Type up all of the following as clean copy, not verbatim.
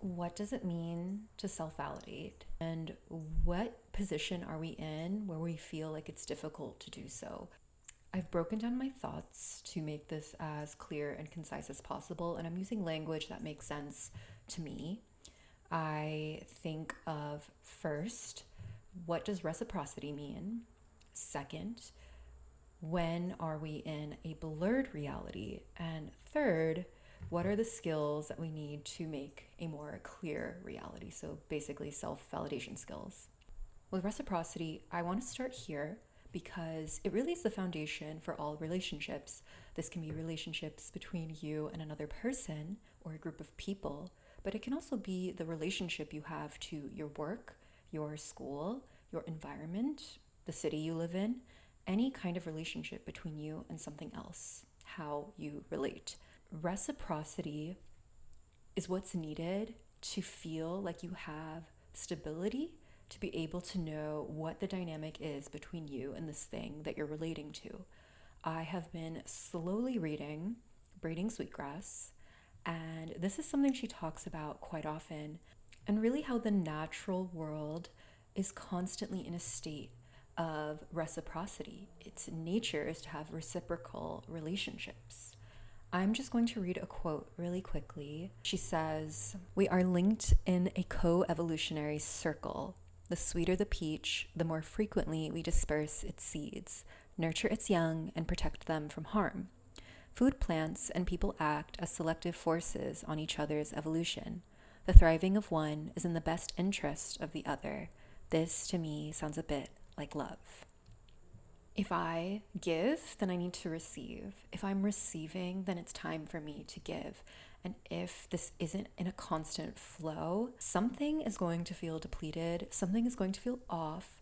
What does it mean to self-validate? And what position are we in where we feel like it's difficult to do so? I've broken down my thoughts to make this as clear and concise as possible, and I'm using language that makes sense to me. I think of first, what does reciprocity mean? Second, when are we in a blurred reality? And third, what are the skills that we need to make a more clear reality? So basically, self validation skills. With reciprocity, I want to start here because it really is the foundation for all relationships. This can be relationships between you and another person or a group of people, but it can also be the relationship you have to your work, your school, your environment, the city you live in, any kind of relationship between you and something else, how you relate. Reciprocity is what's needed to feel like you have stability, to be able to know what the dynamic is between you and this thing that you're relating to. I have been slowly reading Braiding Sweetgrass, and this is something she talks about quite often, and really how the natural world is constantly in a state of reciprocity. Its nature is to have reciprocal relationships. I'm just going to read a quote really quickly. She says, "We are linked in a co evolutionary circle. The sweeter the peach, the more frequently we disperse its seeds, nurture its young, and protect them from harm. Food plants and people act as selective forces on each other's evolution. The thriving of one is in the best interest of the other. This, to me, sounds a bit like love." If I give, then I need to receive. If I'm receiving, then it's time for me to give. And if this isn't in a constant flow, something is going to feel depleted, something is going to feel off.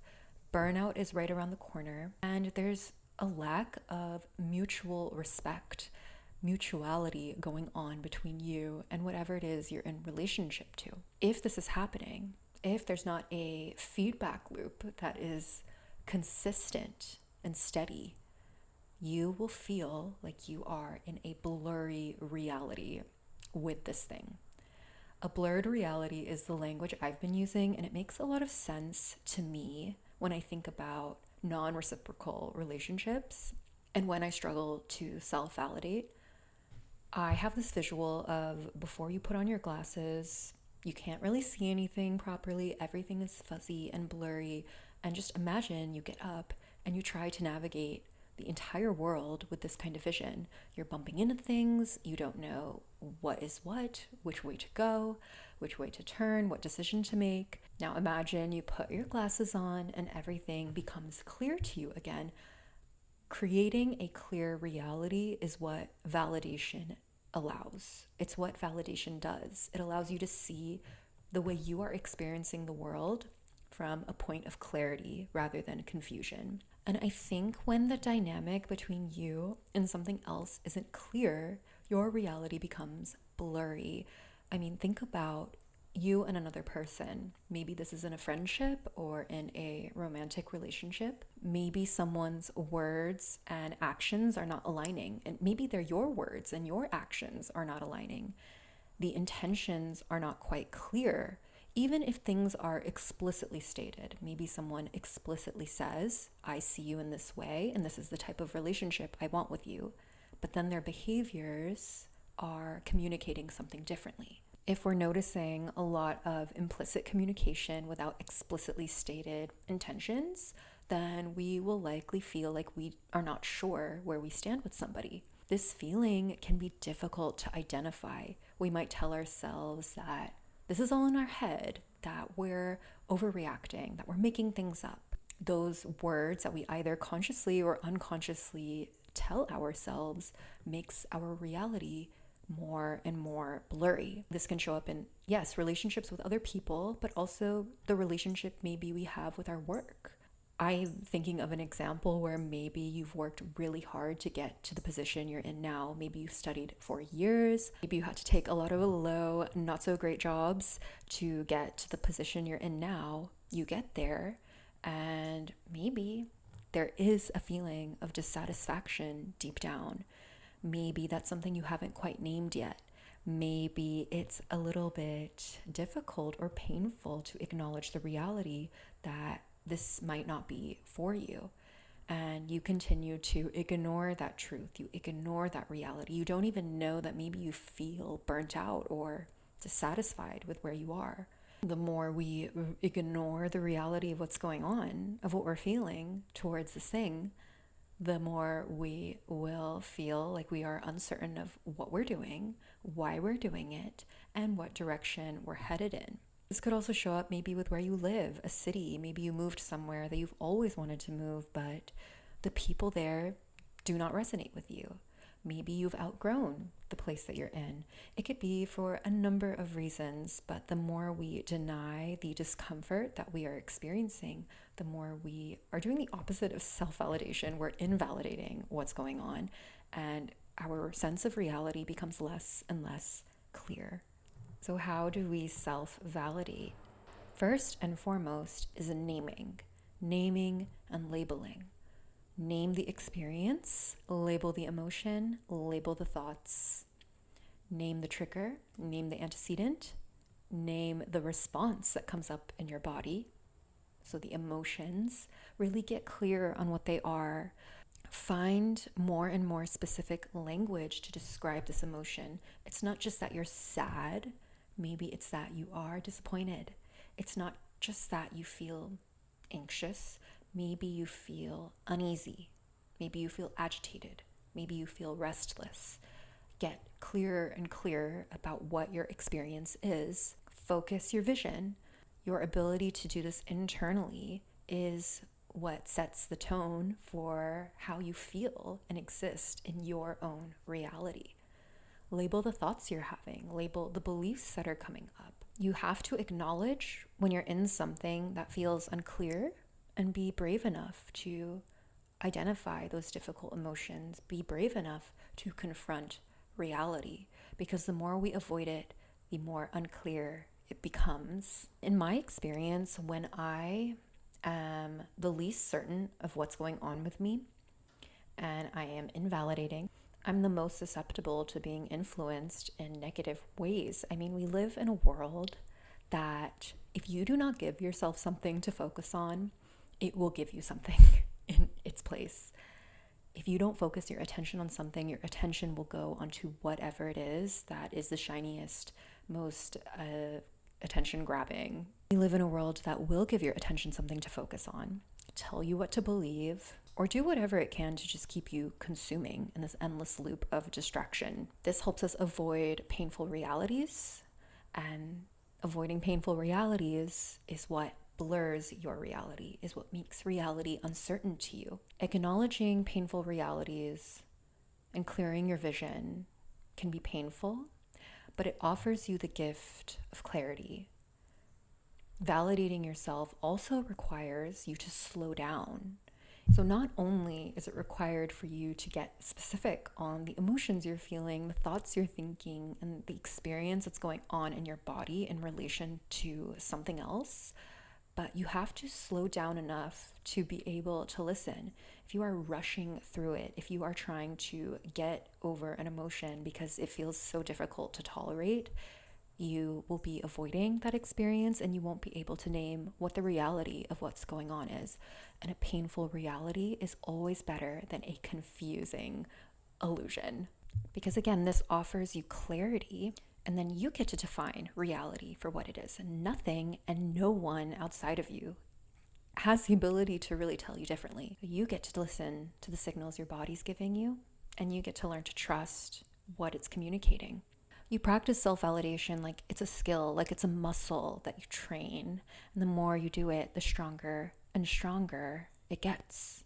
Burnout is right around the corner, and there's a lack of mutual respect, mutuality going on between you and whatever it is you're in relationship to. If this is happening, if there's not a feedback loop that is consistent and steady, you will feel like you are in a blurry reality with this thing. A blurred reality is the language I've been using, and it makes a lot of sense to me when I think about non reciprocal relationships and when I struggle to self validate. I have this visual of before you put on your glasses, you can't really see anything properly, everything is fuzzy and blurry, and just imagine you get up and you try to navigate the entire world with this kind of vision. You're bumping into things, you don't know what is what, which way to go, which way to turn, what decision to make. Now imagine you put your glasses on and everything becomes clear to you again. Creating a clear reality is what validation allows. It's what validation does. It allows you to see the way you are experiencing the world from a point of clarity rather than confusion. And I think when the dynamic between you and something else isn't clear, your reality becomes blurry. I mean, think about you and another person. Maybe this is in a friendship or in a romantic relationship. Maybe someone's words and actions are not aligning, and maybe they're your words and your actions are not aligning. The intentions are not quite clear. Even if things are explicitly stated, maybe someone explicitly says, "I see you in this way, and this is the type of relationship I want with you," but then their behaviors are communicating something differently. If we're noticing a lot of implicit communication without explicitly stated intentions, then we will likely feel like we are not sure where we stand with somebody. This feeling can be difficult to identify. We might tell ourselves that this is all in our head, that we're overreacting, that we're making things up. Those words that we either consciously or unconsciously tell ourselves makes our reality more and more blurry. This can show up in, yes, relationships with other people, but also the relationship maybe we have with our work. I'm thinking of an example where maybe you've worked really hard to get to the position you're in now. Maybe you've studied for years. Maybe you had to take a lot of low, not so great jobs to get to the position you're in now. You get there, and maybe there is a feeling of dissatisfaction deep down. Maybe that's something you haven't quite named yet. Maybe it's a little bit difficult or painful to acknowledge the reality that this might not be for you. And you continue to ignore that truth. You ignore that reality. You don't even know that maybe you feel burnt out or dissatisfied with where you are. The more we ignore the reality of what's going on, of what we're feeling towards this thing, the more we will feel like we are uncertain of what we're doing, why we're doing it, and what direction we're headed in. This could also show up maybe with where you live, a city. Maybe you moved somewhere that you've always wanted to move, but the people there do not resonate with you. Maybe you've outgrown the place that you're in. It could be for a number of reasons, but the more we deny the discomfort that we are experiencing, the more we are doing the opposite of self-validation. We're invalidating what's going on, and our sense of reality becomes less and less clear. So how do we self-validate? First and foremost is naming and labeling. Name the experience, label the emotion, label the thoughts. Name the trigger, name the antecedent, name the response that comes up in your body. So the emotions, really get clear on what they are. Find more and more specific language to describe this emotion. It's not just that you're sad, maybe it's that you are disappointed. It's not just that you feel anxious. Maybe you feel uneasy. Maybe you feel agitated. Maybe you feel restless. Get clearer and clearer about what your experience is. Focus your vision. Your ability to do this internally is what sets the tone for how you feel and exist in your own reality. Label the thoughts you're having. Label the beliefs that are coming up. You have to acknowledge when you're in something that feels unclear and be brave enough to identify those difficult emotions. Be brave enough to confront reality, because the more we avoid it, the more unclear it becomes. In my experience, when I am the least certain of what's going on with me and I am invalidating, I'm the most susceptible to being influenced in negative ways. I mean, we live in a world that if you do not give yourself something to focus on, it will give you something in its place. If you don't focus your attention on something, your attention will go onto whatever it is that is the shiniest, most attention grabbing. We live in a world that will give your attention something to focus on, tell you what to believe, or do whatever it can to just keep you consuming in this endless loop of distraction. This helps us avoid painful realities, and avoiding painful realities is what blurs your reality, is what makes reality uncertain to you. Acknowledging painful realities and clearing your vision can be painful, but it offers you the gift of clarity. Validating yourself also requires you to slow down. So not only is it required for you to get specific on the emotions you're feeling, the thoughts you're thinking, and the experience that's going on in your body in relation to something else, but you have to slow down enough to be able to listen. If you are rushing through it, if you are trying to get over an emotion because it feels so difficult to tolerate, you will be avoiding that experience and you won't be able to name what the reality of what's going on is. And a painful reality is always better than a confusing illusion. Because again, this offers you clarity, and then you get to define reality for what it is. And nothing and no one outside of you has the ability to really tell you differently. You get to listen to the signals your body's giving you, and you get to learn to trust what it's communicating. You practice self-validation like it's a skill, like it's a muscle that you train. And the more you do it, the stronger and stronger it gets.